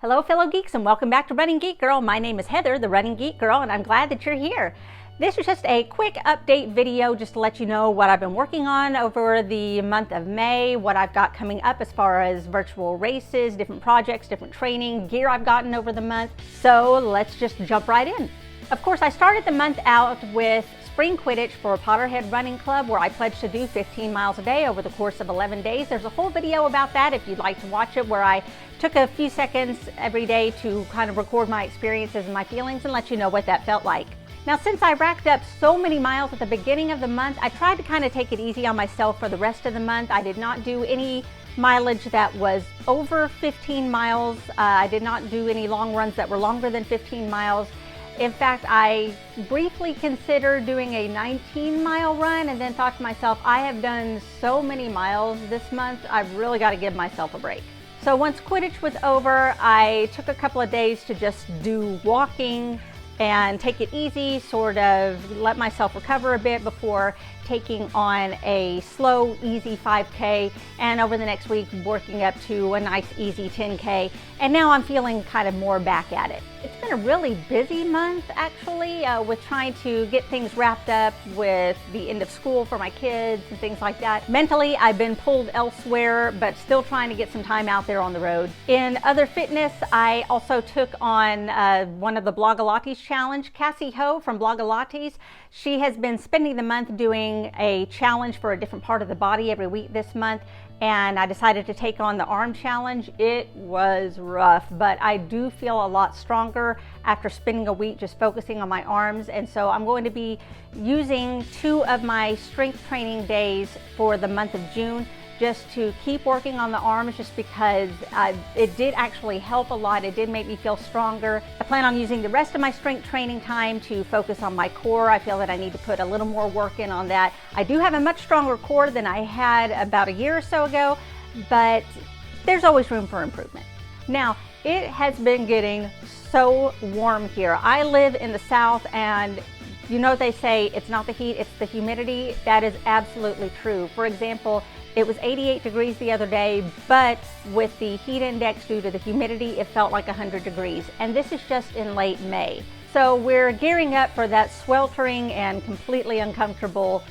Hello fellow geeks and welcome back to Running Geek Girl. My name is Heather, the Running Geek Girl, and I'm glad that you're here. This is just a quick update video just to let you know what I've been working on over the month of May, what I've got coming up as far as virtual races, different projects, different training, gear I've gotten over the month. So let's just jump right in. Of course, I started the month out with spring Quidditch for Potterhead Running Club, where I pledged to do 15 miles a day over the course of 11 days. There's a whole video about that if you'd like to watch it, where I took a few seconds every day to kind of record my experiences and my feelings and let you know what that felt like. Now, since I racked up so many miles at the beginning of the month, I tried to kind of take it easy on myself for the rest of the month. I did not do any mileage that was over 15 miles. I did not do any long runs that were longer than 15 miles. In fact, I briefly considered doing a 19-mile run and then thought to myself, I have done so many miles this month, I've really got to give myself a break. So once Quidditch was over, I took a couple of days to just do walking and take it easy, sort of let myself recover a bit before taking on a slow, easy 5K, and over the next week working up to a nice, easy 10K. And now I'm feeling kind of more back at it. It's been a really busy month, actually, with trying to get things wrapped up with the end of school for my kids and things like that. Mentally, I've been pulled elsewhere, but still trying to get some time out there on the road. In other fitness, I also took on one of the Blogalates challenge. Cassie Ho from Blogalates, she has been spending the month doing a challenge for a different part of the body every week this month, and I decided to take on the arm challenge. It was rough, but I do feel a lot stronger after spending a week just focusing on my arms, and so I'm going to be using 2 of my strength training days for the month of June just to keep working on the arms, just because it did actually help a lot. It did make me feel stronger. I plan on using the rest of my strength training time to focus on my core. I feel that I need to put a little more work in on that. I do have a much stronger core than I had about a year or so ago, but there's always room for improvement. Now, it has been getting so warm here. I live in the South, and you know they say it's not the heat, it's the humidity. That is absolutely true. For example, it was 88 degrees the other day, but with the heat index due to the humidity, it felt like 100 degrees. And this is just in late May. So we're gearing up for that sweltering and completely uncomfortable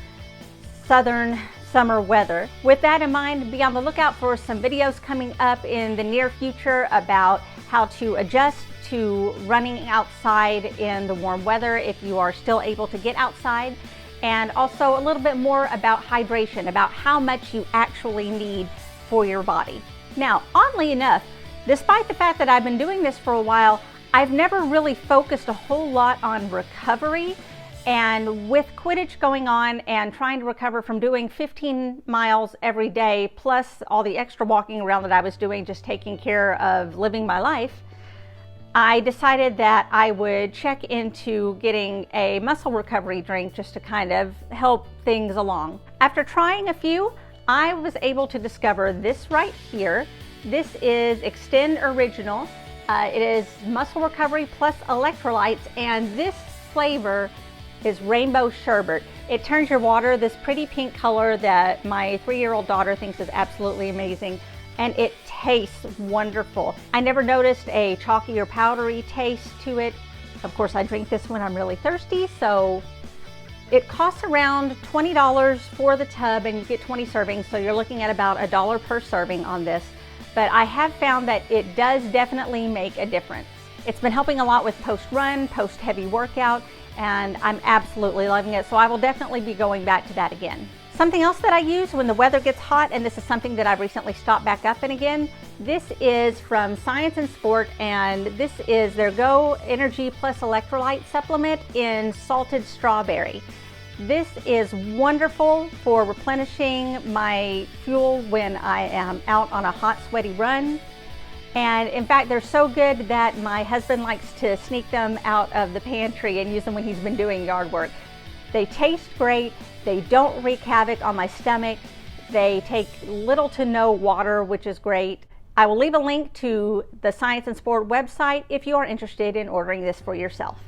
southern summer weather. With that in mind, be on the lookout for some videos coming up in the near future about how to adjust to running outside in the warm weather if you are still able to get outside. And also a little bit more about hydration, about how much you actually need for your body. Now, oddly enough, despite the fact that I've been doing this for a while, I've never really focused a whole lot on recovery. And with Quidditch going on and trying to recover from doing 15 miles every day, plus all the extra walking around that I was doing, just taking care of living my life, I decided that I would check into getting a muscle recovery drink just to kind of help things along. After trying a few, I was able to discover this right here. This is Extend Original. It is muscle recovery plus electrolytes, and this flavor is rainbow sherbet. It turns your water this pretty pink color that my 3-year-old daughter thinks is absolutely amazing. And it tastes wonderful. I never noticed a chalky or powdery taste to it. Of course, I drink this when I'm really thirsty, so it costs around $20 for the tub, and you get 20 servings, so you're looking at about $1 per serving on this. But I have found that it does definitely make a difference. It's been helping a lot with post-run, post-heavy workout, and I'm absolutely loving it, so I will definitely be going back to that again. Something else that I use when the weather gets hot, and this is something that I've recently stopped back up in again, this is from Science and Sport, and this is their Go Energy Plus Electrolyte Supplement in salted strawberry. This is wonderful for replenishing my fuel when I am out on a hot, sweaty run. And in fact, they're so good that my husband likes to sneak them out of the pantry and use them when he's been doing yard work. They taste great. They don't wreak havoc on my stomach. They take little to no water, which is great. I will leave a link to the Science and Sport website if you are interested in ordering this for yourself.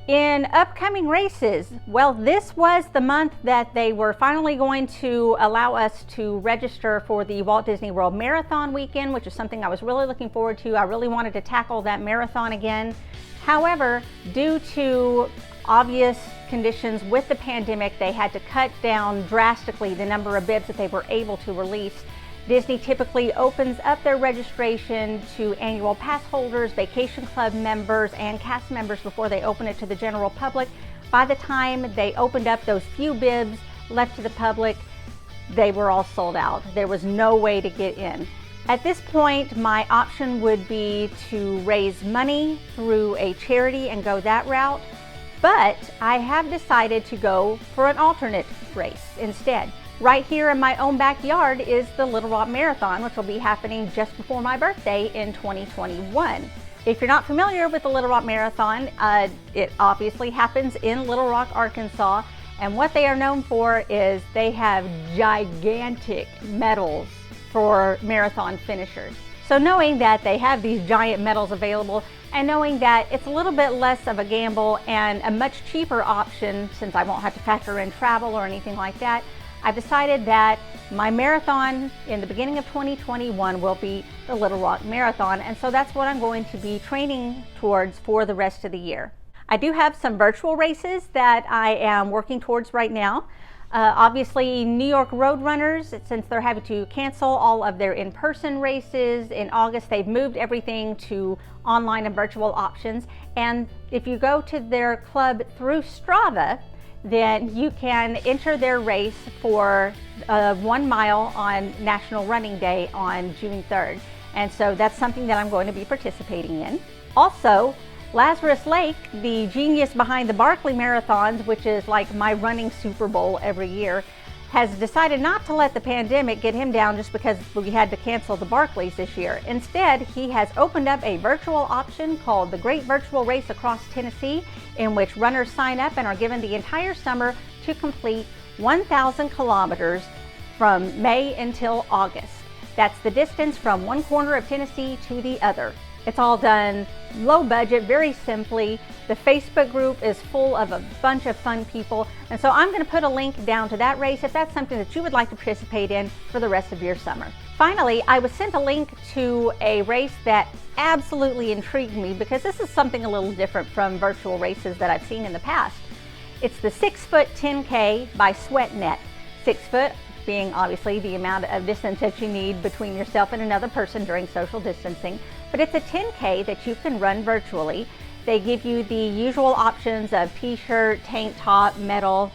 In upcoming races, well, this was the month that they were finally going to allow us to register for the Walt Disney World Marathon weekend, which is something I was really looking forward to. I really wanted to tackle that marathon again. However, due to obvious conditions with the pandemic, they had to cut down drastically the number of bibs that they were able to release. Disney typically opens up their registration to annual pass holders, vacation club members, and cast members before they open it to the general public. By the time they opened up those few bibs left to the public, they were all sold out. There was no way to get in. At this point, my option would be to raise money through a charity and go that route, but I have decided to go for an alternate race instead. Right here in my own backyard is the Little Rock Marathon, which will be happening just before my birthday in 2021. If you're not familiar with the Little Rock Marathon, it obviously happens in Little Rock, Arkansas, and what they are known for is they have gigantic medals for marathon finishers. So knowing that they have these giant medals available and knowing that it's a little bit less of a gamble and a much cheaper option, since I won't have to factor in travel or anything like that, I've decided that my marathon in the beginning of 2021 will be the Little Rock Marathon, and so that's what I'm going to be training towards for the rest of the year. I do have some virtual races that I am working towards right now. Obviously, New York Roadrunners, since they're having to cancel all of their in-person races in August, they've moved everything to online and virtual options, and if you go to their club through Strava, then you can enter their race for 1 mile on National Running Day on June 3rd. And so that's something that I'm going to be participating in. Also, Lazarus Lake, the genius behind the Barkley Marathons, which is like my running Super Bowl every year, has decided not to let the pandemic get him down just because we had to cancel the Barkleys this year. Instead, he has opened up a virtual option called the Great Virtual Race Across Tennessee, in which runners sign up and are given the entire summer to complete 1,000 kilometers from May until August. That's the distance from one corner of Tennessee to the other. It's all done low budget, very simply. The Facebook group is full of a bunch of fun people, and so I'm going to put a link down to that race if that's something that you would like to participate in for the rest of your summer. Finally, I was sent a link to a race that absolutely intrigued me because this is something a little different from virtual races that I've seen in the past. It's the 6-foot 10K by SweatNet. 6 foot being obviously the amount of distance that you need between yourself and another person during social distancing. But it's a 10K that you can run virtually. They give you the usual options of t-shirt, tank top, medal.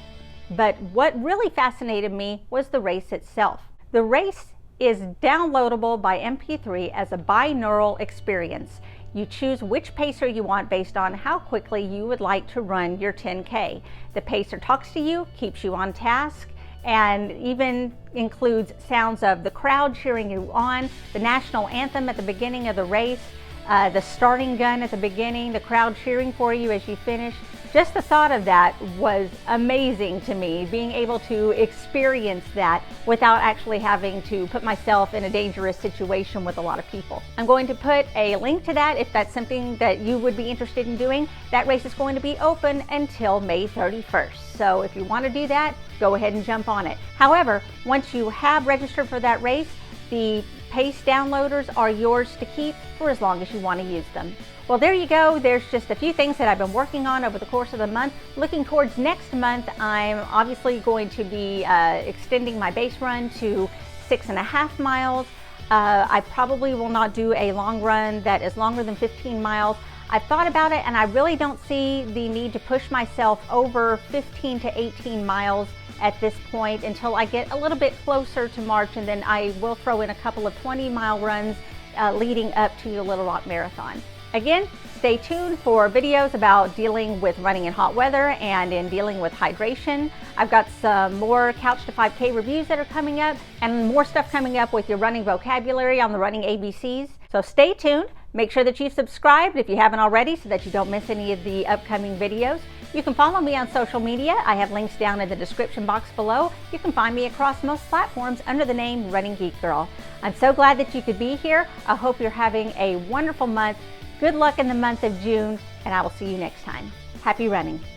But what really fascinated me was the race itself. The race is downloadable by MP3 as a binaural experience. You choose which pacer you want based on how quickly you would like to run your 10K. The pacer talks to you, keeps you on task, and even includes sounds of the crowd cheering you on, the national anthem at the beginning of the race, the starting gun at the beginning, the crowd cheering for you as you finish. Just the thought of that was amazing to me, being able to experience that without actually having to put myself in a dangerous situation with a lot of people. I'm going to put a link to that if that's something that you would be interested in doing. That race is going to be open until May 31st. So if you want to do that, go ahead and jump on it. However, once you have registered for that race, the pace downloaders are yours to keep for as long as you want to use them. Well, there you go. There's just a few things that I've been working on over the course of the month. Looking towards next month, I'm obviously going to be extending my base run to 6.5 miles. I probably will not do a long run that is longer than 15 miles. I've thought about it and I really don't see the need to push myself over 15 to 18 miles at this point until I get a little bit closer to March, and then I will throw in a couple of 20-mile runs leading up to the Little Rock Marathon. Again, stay tuned for videos about dealing with running in hot weather and in dealing with hydration. I've got some more Couch to 5K reviews that are coming up and more stuff coming up with your running vocabulary on the running ABCs. So stay tuned. Make sure that you've subscribed if you haven't already so that you don't miss any of the upcoming videos. You can follow me on social media. I have links down in the description box below. You can find me across most platforms under the name Running Geek Girl. I'm so glad that you could be here. I hope you're having a wonderful month. Good luck in the month of June, and I will see you next time. Happy running.